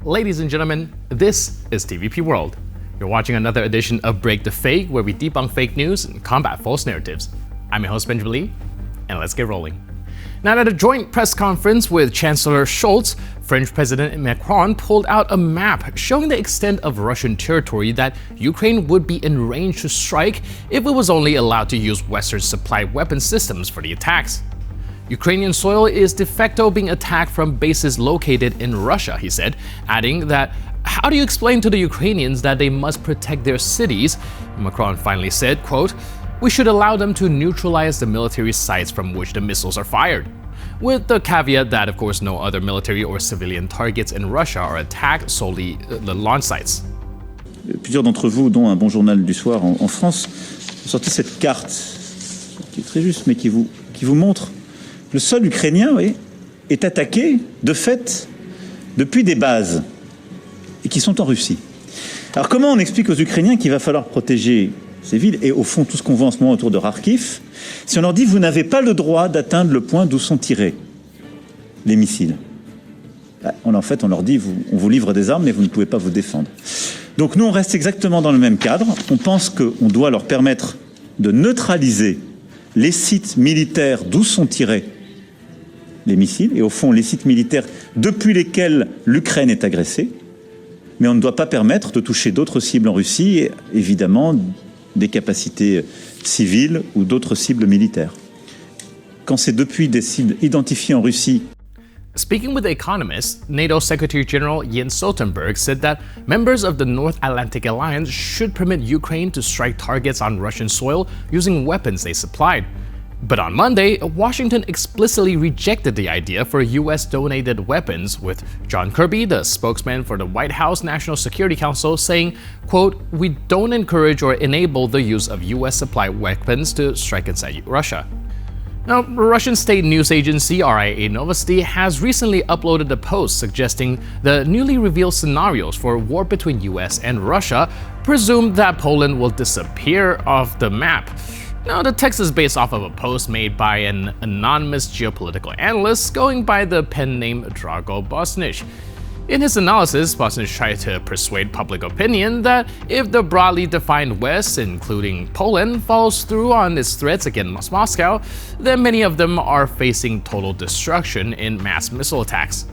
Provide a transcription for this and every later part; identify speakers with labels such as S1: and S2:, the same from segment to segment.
S1: Ladies and gentlemen, this is TVP World. You're watching another edition of Break the Fake, where we debunk fake news and combat false narratives. I'm your host, Benjamin Lee, and let's get rolling. Now, at a joint press conference with Chancellor Scholz, French President Macron pulled out a map showing the extent of Russian territory that Ukraine would be in range to strike if it was only allowed to use Western-supplied weapon systems for the attacks. Ukrainian soil is de facto being attacked from bases located in Russia, he said, adding that, how do you explain to the Ukrainians that they must protect their cities? Macron finally said, quote, we should allow them to neutralize the military sites from which the missiles are fired. With the caveat that, of course, no other military or civilian targets in Russia are attacked, solely the launch sites.
S2: Plusieurs d'entre vous, dont un bon journal du soir en France, ont sorti cette carte, qui est très juste, mais qui vous montre le sol ukrainien, oui, est attaqué, de fait, depuis des bases, et qui sont en Russie. Alors comment on explique aux Ukrainiens qu'il va falloir protéger ces villes, et au fond tout ce qu'on voit en ce moment autour de Kharkiv, si on leur dit vous n'avez pas le droit d'atteindre le point d'où sont tirés les missiles? En fait, on leur dit on vous livre des armes, mais vous ne pouvez pas vous défendre. Donc nous, on reste exactement dans le même cadre. On pense qu'on doit leur permettre de neutraliser les sites militaires d'où sont tirés les missiles, et au fond les sites militaires depuis lesquels l'Ukraine est agressée, mais on ne doit pas permettre de toucher d'autres cibles en Russie, et évidemment des capacités civiles ou d'autres cibles militaires. Quand c'est depuis des cibles identifiées en Russie.
S1: Speaking with The Economist, NATO Secretary General Jens Stoltenberg said that members of the North Atlantic Alliance should permit Ukraine to strike targets on Russian soil using weapons they supplied. But on Monday, Washington explicitly rejected the idea for US-donated weapons, with John Kirby, the spokesman for the White House National Security Council, saying, quote, we don't encourage or enable the use of US-supplied weapons to strike inside Russia. Now, Russian state news agency RIA Novosti has recently uploaded a post suggesting the newly revealed scenarios for war between US and Russia presume that Poland will disappear off the map. Now, the text is based off of a post made by an anonymous geopolitical analyst going by the pen name Drago Bosnich. In his analysis, Bosnich tried to persuade public opinion that if the broadly defined West, including Poland, follows through on its threats against Moscow, then many of them are facing total destruction in mass missile attacks.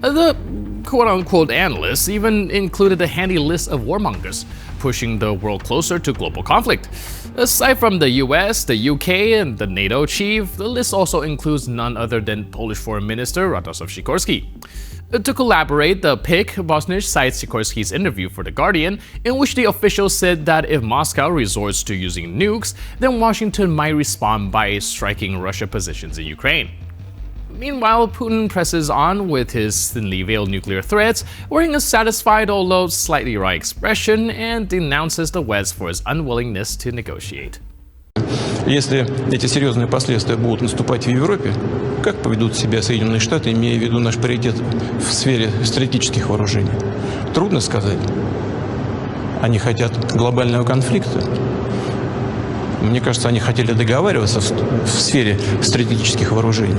S1: The quote-unquote analyst even included a handy list of warmongers, pushing the world closer to global conflict. Aside from the US, the UK, and the NATO chief, the list also includes none other than Polish Foreign Minister Radosław Sikorski. To collaborate, the pick, Bosnich cites Sikorski's interview for The Guardian, in which the official said that if Moscow resorts to using nukes, then Washington might respond by striking Russian positions in Ukraine. Meanwhile, Putin presses on with his thinly veiled nuclear threats, wearing a satisfied although slightly wry expression, and denounces the West for its unwillingness to negotiate.
S3: Если эти серьезные последствия будут наступать в Европе, как поведут себя Соединенные Штаты, имея в виду наш паритет в сфере стратегических вооружений? Трудно сказать. Они хотят глобального конфликта. Мне кажется, они хотели договариваться в сфере стратегических вооружений.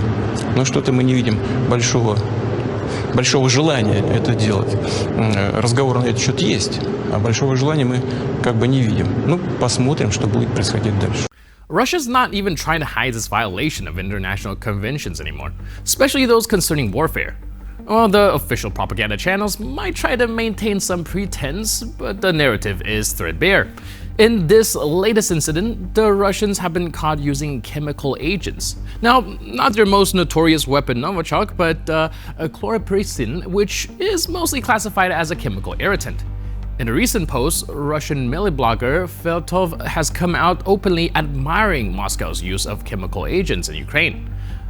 S3: Но что-то мы не видим большого желания это делать. Разговор на этот счет есть, а большого желания мы как бы не видим. Ну, посмотрим, что будет происходить дальше.
S1: Russia's not even trying to hide its violation of international conventions anymore, especially those concerning warfare. Well, the official propaganda channels might try to maintain some pretense, but the narrative is threadbare. In this latest incident, the Russians have been caught using chemical agents. Now, not their most notorious weapon, Novichok, but chlorpyrifos, which is mostly classified as a chemical irritant. In a recent post, Russian melee blogger Feltov has come out openly admiring Moscow's use of chemical agents in Ukraine.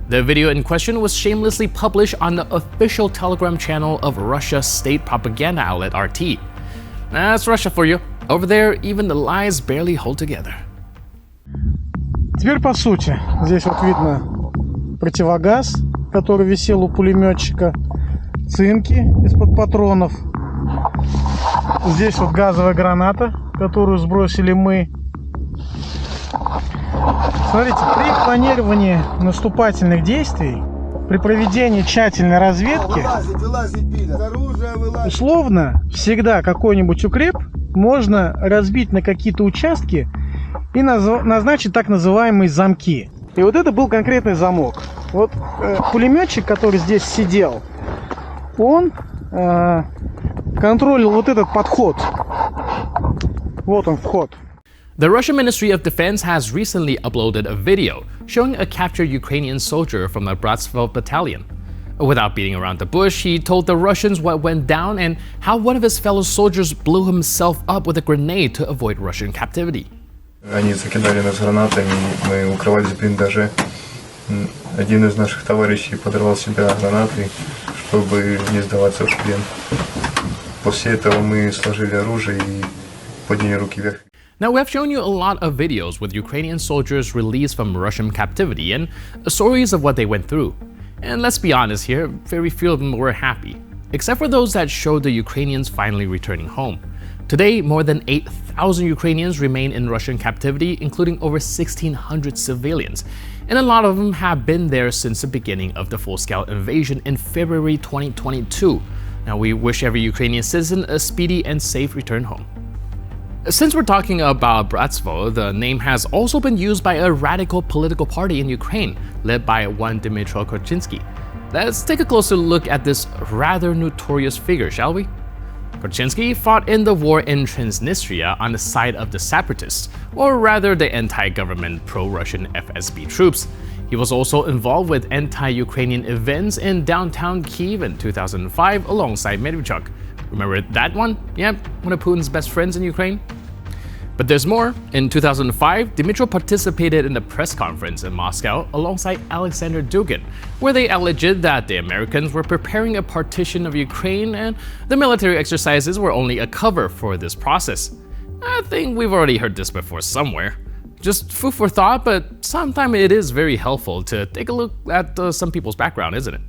S1: The video in question was shamelessly published on the official Telegram channel of Russia's state propaganda outlet RT. That's Russia for you. Over there, even the lies barely hold together.
S4: Теперь по сути. Здесь вот видно противогаз, который висел у пулеметчика, цинки из-под патронов. Здесь вот газовая граната, которую сбросили мы. Смотрите, при планировании наступательных действий при проведении тщательной разведки условно всегда какой-нибудь укреп можно разбить на какие-то участки и назначить так называемые замки. И вот это был конкретный замок. Вот пулеметчик, который здесь сидел, он контролил вот этот подход. Вот он, вход.
S1: The Russian Ministry of Defense has recently uploaded a video showing a captured Ukrainian soldier from the Bratslav battalion. Without beating around the bush, he told the Russians what went down and how one of his fellow soldiers blew himself up with a grenade to avoid Russian captivity.
S5: Они закидали нас гранатами, мы укрывались в блиндаже. Один из наших товарищей подорвал себя гранатой, чтобы не сдаваться в плен. После этого мы сложили оружие и подняли руки вверх.
S1: Now, we have shown you a lot of videos with Ukrainian soldiers released from Russian captivity and stories of what they went through. And let's be honest here, very few of them were happy, except for those that showed the Ukrainians finally returning home. Today, more than 8,000 Ukrainians remain in Russian captivity, including over 1,600 civilians. And a lot of them have been there since the beginning of the full-scale invasion in February 2022. Now, we wish every Ukrainian citizen a speedy and safe return home. Since we're talking about Bratslav, the name has also been used by a radical political party in Ukraine, led by one Dmytro Korchinski. Let's take a closer look at this rather notorious figure, shall we? Korchinski fought in the war in Transnistria on the side of the separatists, or rather the anti-government pro-Russian FSB troops. He was also involved with anti-Ukrainian events in downtown Kyiv in 2005 alongside Medvedchuk. Remember that one? Yeah, one of Putin's best friends in Ukraine? But there's more. In 2005, Dmytro participated in a press conference in Moscow alongside Alexander Dugin, where they alleged that the Americans were preparing a partition of Ukraine and the military exercises were only a cover for this process. I think we've already heard this before somewhere. Just food for thought, but sometimes it is very helpful to take a look at some people's background, isn't it?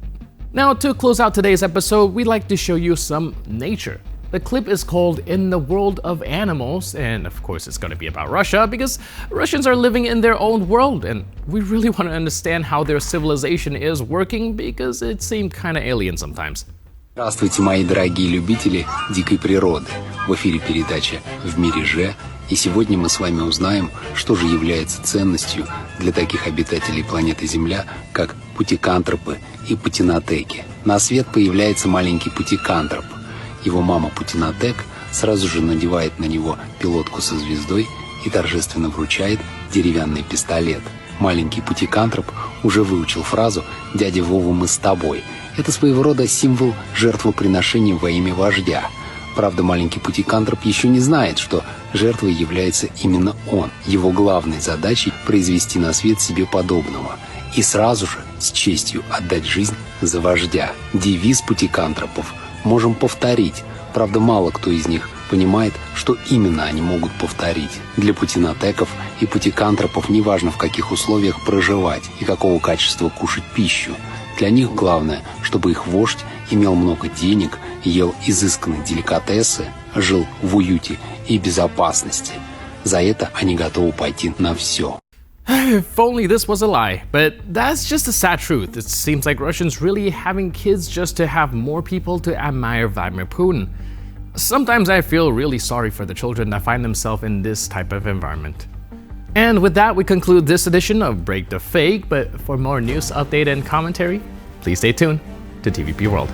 S1: Now, to close out today's episode, we'd like to show you some nature. The clip is called In the World of Animals, and of course it's going to be about Russia because Russians are living in their own world, and we really want to understand how their civilization is working because it seemed kind of alien sometimes.
S6: Здравствуйте, мои дорогие любители дикой природы. В эфире передача «В мире же», и сегодня мы с вами узнаем, что же является ценностью для таких обитателей планеты Земля, как путикантропы и путинотеки. На свет появляется маленький путикантроп. Его мама Путинотек сразу же надевает на него пилотку со звездой и торжественно вручает деревянный пистолет. Маленький путикантроп уже выучил фразу «Дядя Вова, мы с тобой». Это своего рода символ жертвоприношения во имя вождя. Правда, маленький путикантроп еще не знает, что жертвой является именно он. Его главной задачей – произвести на свет себе подобного. И сразу же с честью отдать жизнь за вождя. Девиз путикантропов можем повторить. Правда, мало кто из них понимает, что именно они могут повторить. Для путинотеков и путикантропов не важно, в каких условиях проживать и какого качества кушать пищу. Для них главное, чтобы их вождь имел много денег, ел изысканные деликатесы, жил в уюте и безопасности. За это они готовы пойти на все.
S1: If only this was a lie, but that's just a sad truth. It seems like Russians really having kids just to have more people to admire Vladimir Putin. Sometimes I feel really sorry for the children that find themselves in this type of environment. And with that, we conclude this edition of Break the Fake, but for more news, update, and commentary, please stay tuned to TVP World.